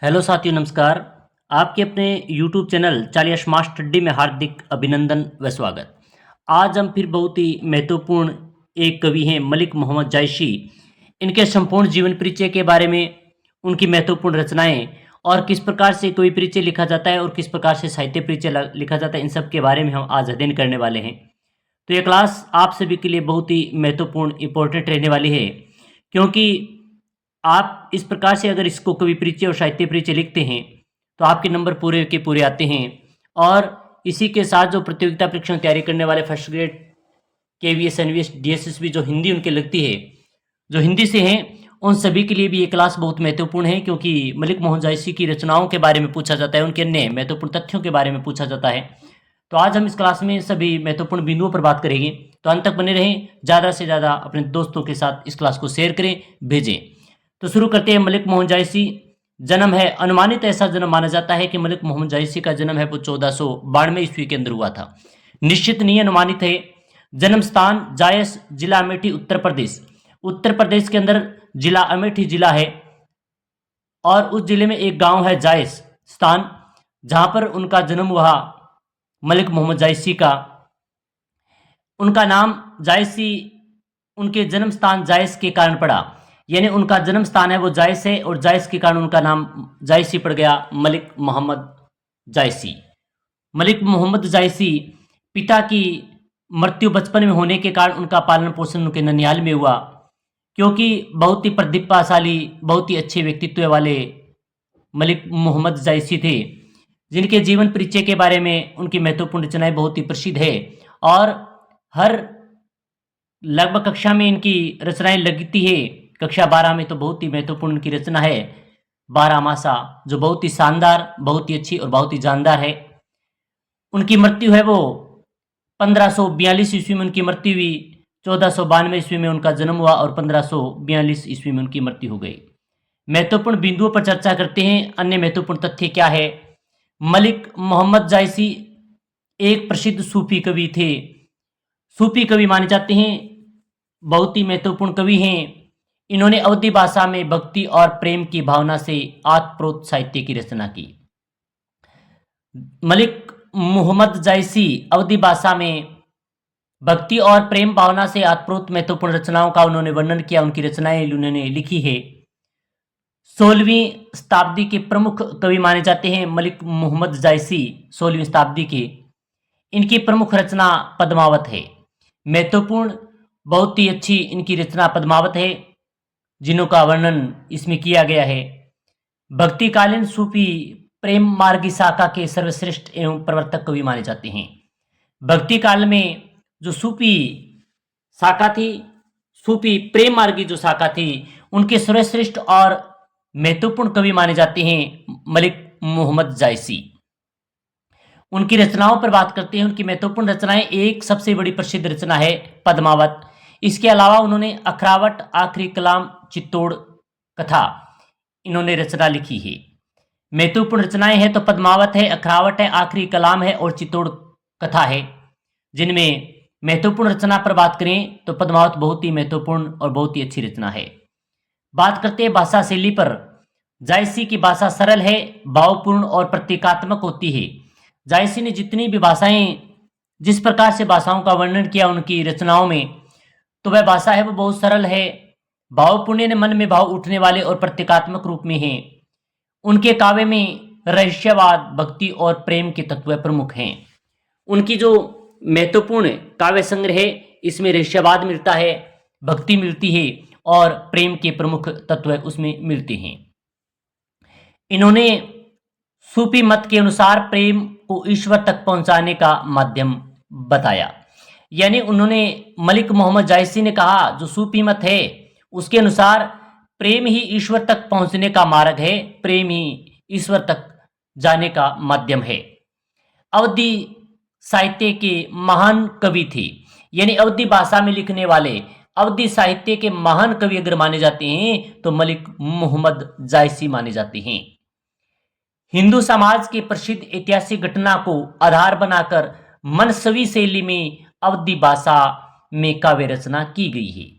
Hello साथियों, नमस्कार। आपके अपने यूट्यूब चैनल चालिया स्मार्ट स्टडी में हार्दिक अभिनंदन व स्वागत। आज हम फिर बहुत ही महत्वपूर्ण एक कवि हैं मलिक मोहम्मद जायसी। इनके संपूर्ण जीवन परिचय के बारे में, उनकी महत्वपूर्ण रचनाएं और किस प्रकार से कवि परिचय लिखा जाता है और किस प्रकार से साहित्य परिचय लिखा जाता है, इन सब के बारे में हम आज अध्ययन करने वाले हैं। तो ये क्लास आप सभी के लिए बहुत ही महत्वपूर्ण इंपॉर्टेंट रहने वाली है, क्योंकि आप इस प्रकार से अगर इसको कवि परिचय और साहित्य परिचय लिखते हैं तो आपके नंबर पूरे के पूरे आते हैं। और इसी के साथ जो प्रतियोगिता परीक्षा तैयारी करने वाले first grade KVS NVS DSSB जो हिंदी उनके लगती है, जो हिंदी से हैं, उन सभी के लिए भी ये क्लास बहुत महत्वपूर्ण है, क्योंकि मलिक मोहम्मद जायसी की रचनाओं के बारे में पूछा जाता है, उनके अन्य महत्वपूर्ण तथ्यों के बारे में पूछा जाता है। तो आज हम इस क्लास में सभी महत्वपूर्ण बिंदुओं पर बात करेंगे, तो अंत तक बने रहें। ज़्यादा से ज़्यादा अपने दोस्तों के साथ इस क्लास को शेयर करें, भेजें। तो शुरू करते हैं। मलिक मोहम्मद जायसी जन्म है, अनुमानित ऐसा जन्म माना जाता है कि मलिक मोहम्मद जायसी का जन्म है वो 1492 ईस्वी के अंदर हुआ था। निश्चित नहीं, अनुमानित है। जन्म स्थान जायस, जिला अमेठी, उत्तर प्रदेश। उत्तर प्रदेश के अंदर जिला अमेठी जिला है और उस जिले में एक गांव है जायस स्थान, जहां पर उनका जन्म हुआ मलिक मोहम्मद जायसी का। उनका नाम जायसी उनके जन्म स्थान जायस के कारण पड़ा, यानी उनका जन्म स्थान है वो जायस है और जायस के कारण उनका नाम जायसी पड़ गया, मलिक मोहम्मद जायसी। मलिक मोहम्मद जायसी पिता की मृत्यु बचपन में होने के कारण उनका पालन पोषण उनके ननिहाल में हुआ, क्योंकि बहुत ही प्रतिभाशाली, बहुत ही अच्छे व्यक्तित्व वाले मलिक मोहम्मद जायसी थे, जिनके जीवन परिचय के बारे में उनकी महत्वपूर्ण रचनाएं बहुत ही प्रसिद्ध है। और हर लगभग कक्षा में इनकी रचनाएं लगती है। कक्षा 12 में तो बहुत ही महत्वपूर्ण इनकी रचना है 12 मासा, जो बहुत ही शानदार, बहुत ही अच्छी और बहुत ही जानदार है। उनकी मृत्यु है वो 1542 ईस्वी में उनकी मृत्यु हुई, 1492 ईस्वी में उनका जन्म हुआ और 1542 ईस्वी में उनकी मृत्यु हो गई। महत्वपूर्ण बिंदुओं पर चर्चा करते हैं। अन्य महत्वपूर्ण तथ्य क्या है? मलिक मोहम्मद जायसी एक प्रसिद्ध सूफी कवि थे, सूफी कवि माने जाते हैं, बहुत ही महत्वपूर्ण कवि हैं। इन्होंने अवधी भाषा में भक्ति और प्रेम की भावना से आत्मप्रोत साहित्य की रचना की। मलिक मोहम्मद जायसी अवधी भाषा में भक्ति और प्रेम भावना से आत्मप्रोत महत्वपूर्ण रचनाओं का उन्होंने वर्णन किया, उनकी रचनाएं उन्होंने लिखी है। 16वीं शताब्दी के प्रमुख कवि माने जाते हैं मलिक मोहम्मद जायसी, 16वीं शताब्दी के। इनकी प्रमुख रचना पद्मावत है, महत्वपूर्ण, बहुत ही अच्छी इनकी रचना पद्मावत है, जिनों का वर्णन इसमें किया गया है। भक्तिकालीन सूफी प्रेम मार्गी शाखा के सर्वश्रेष्ठ एवं प्रवर्तक कवि माने जाते हैं। भक्ति काल में जो सूफी शाखा थी, सूफी प्रेम मार्गी जो शाखा थी, उनके सर्वश्रेष्ठ और महत्वपूर्ण कवि माने जाते हैं मलिक मोहम्मद जायसी। उनकी रचनाओं पर बात करते हैं। उनकी महत्वपूर्ण रचनाएं, एक सबसे बड़ी प्रसिद्ध रचना है पद्मावत। इसके अलावा उन्होंने अखरावट, आखिरी कलाम, चित्तौड़ कथा, इन्होंने रचना लिखी है। महत्वपूर्ण रचनाएं हैं तो पद्मावत है, अखरावट है, आखिरी कलाम है और चित्तौड़ कथा है। जिनमें महत्वपूर्ण रचना पर बात करें तो पद्मावत बहुत ही महत्वपूर्ण और बहुत ही अच्छी रचना है। बात करते हैं भाषा शैली पर। जायसी की भाषा सरल है, भावपूर्ण और प्रतीकात्मक होती है। जायसी ने जितनी भी भाषाएं, जिस प्रकार से भाषाओं का वर्णन किया उनकी रचनाओं में, तो वह भाषा है वो बहुत सरल है, भावपूर्ण, ने मन में भाव उठने वाले और प्रतीकात्मक रूप में है। उनके काव्य में रहस्यवाद, भक्ति और प्रेम के तत्व प्रमुख हैं। उनकी जो महत्वपूर्ण काव्य संग्रह है, इसमें रहस्यवाद मिलता है, भक्ति मिलती है और प्रेम के प्रमुख तत्व उसमें मिलते हैं। इन्होंने सूफी मत के अनुसार प्रेम को ईश्वर तक पहुंचाने का माध्यम बताया। यानी उन्होंने, मलिक मोहम्मद जायसी ने कहा, जो सूफी मत है उसके अनुसार प्रेम ही ईश्वर तक पहुंचने का मार्ग है, प्रेम ही ईश्वर तक जाने का माध्यम है। अवधी साहित्य के महान कवि थे, यानी अवधी भाषा में लिखने वाले अवधी साहित्य के महान कवि अगर माने जाते हैं तो मलिक मोहम्मद जायसी माने जाते हैं। हिंदू समाज के प्रसिद्ध ऐतिहासिक घटना को आधार बनाकर मनसवी शैली में अवधी भाषा में काव्य रचना की गई है।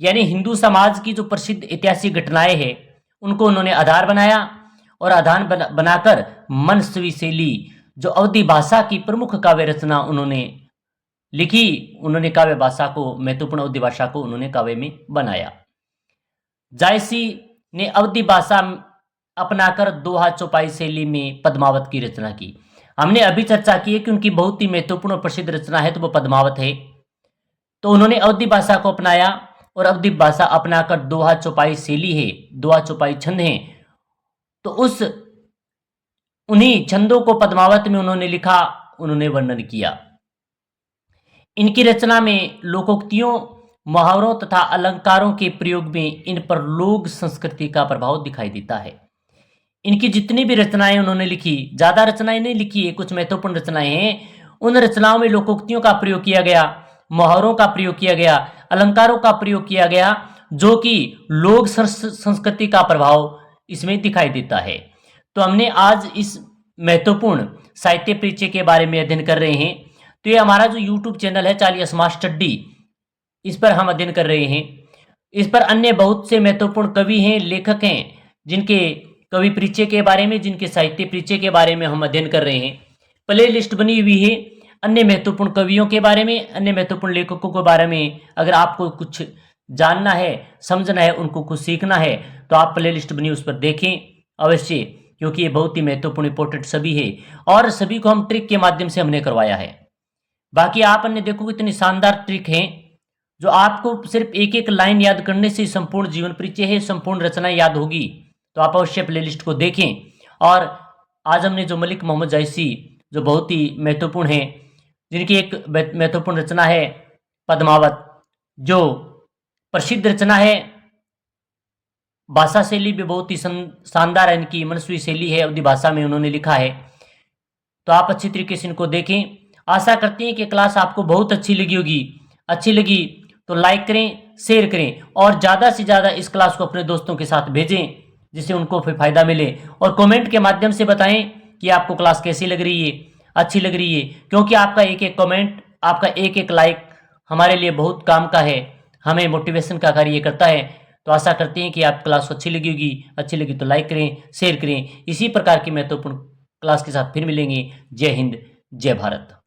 यानी हिंदू समाज की जो प्रसिद्ध ऐतिहासिक घटनाएं हैं उनको उन्होंने आधार बनाया और आधार बनाकर मनस्वी शैली जो अवधी भाषा की प्रमुख काव्य रचना उन्होंने लिखी, उन्होंने काव्य भाषा को, महत्वपूर्ण अवधी भाषा को उन्होंने काव्य में बनाया। जायसी ने अवधी भाषा अपनाकर दोहा चौपाई शैली में पद्मावत की रचना की। हमने अभी चर्चा की है कि उनकी बहुत ही महत्वपूर्ण और प्रसिद्ध रचना है तो वो पद्मावत है। तो उन्होंने अवधी भाषा को अपनाया और अवधी भाषा अपनाकर दोहा चौपाई शैली है, दोहा चौपाई छंद है, तो उस उन्हीं छंदों को पद्मावत में उन्होंने लिखा, उन्होंने वर्णन किया। इनकी रचना में लोकोक्तियों, मुहावरों तथा अलंकारों के प्रयोग में इन पर लोक संस्कृति का प्रभाव दिखाई देता है। इनकी जितनी भी रचनाएं उन्होंने लिखी, ज्यादा रचनाएं नहीं लिखी है, कुछ महत्वपूर्ण रचनाएं हैं। उन रचनाओं में लोकोक्तियों का प्रयोग किया गया, मुहावरों का प्रयोग किया गया, अलंकारों का प्रयोग किया गया, जो कि लोक संस्कृति का प्रभाव इसमें दिखाई देता है। तो हमने आज इस महत्वपूर्ण साहित्य परिचय के बारे में अध्ययन कर रहे हैं। तो ये हमारा जो यूट्यूब चैनल है चालिया स्मार्ट स्टडी, इस पर हम अध्ययन कर रहे हैं। इस पर अन्य बहुत से महत्वपूर्ण कवि हैं, लेखक हैं, जिनके कवि परिचय के बारे में, जिनके साहित्य परिचय के बारे में हम अध्ययन कर रहे हैं। प्ले लिस्ट बनी हुई है अन्य महत्वपूर्ण कवियों के बारे में, अन्य महत्वपूर्ण लेखकों के बारे में। अगर आपको कुछ जानना है, समझना है, उनको कुछ सीखना है, तो आप प्ले लिस्ट बनी उस पर देखें अवश्य, क्योंकि ये बहुत ही महत्वपूर्ण इंपॉर्टेंट सभी है और सभी को हम ट्रिक के माध्यम से हमने करवाया है। बाकी आप अन्य देखो इतनी शानदार ट्रिक हैं जो आपको सिर्फ एक एक लाइन याद करने से संपूर्ण जीवन परिचय है, संपूर्ण रचना याद होगी। तो आप अवश्य प्लेलिस्ट को देखें। और आज हमने जो मलिक मोहम्मद जायसी, जो बहुत ही महत्वपूर्ण है, जिनकी एक महत्वपूर्ण रचना है पद्मावत, जो प्रसिद्ध रचना है, भाषा शैली भी बहुत ही शानदार है, इनकी मनस्वी शैली है, अवधी भाषा में उन्होंने लिखा है। तो आप अच्छी तरीके से इनको देखें। आशा करते हैं कि क्लास आपको बहुत अच्छी लगी होगी। अच्छी लगी तो लाइक करें, शेयर करें और ज़्यादा से ज़्यादा इस क्लास को अपने दोस्तों के साथ भेजें, जिससे उनको फिर फायदा मिले। और कमेंट के माध्यम से बताएं कि आपको क्लास कैसी लग रही है, अच्छी लग रही है, क्योंकि आपका एक एक कमेंट, आपका एक एक लाइक हमारे लिए बहुत काम का है, हमें मोटिवेशन का कार्य करता है। तो आशा करते हैं कि आप क्लास अच्छी लगी होगी। अच्छी लगी तो लाइक करें, शेयर करें। इसी प्रकार की महत्वपूर्ण क्लास के साथ फिर मिलेंगे। जय हिंद, जय भारत।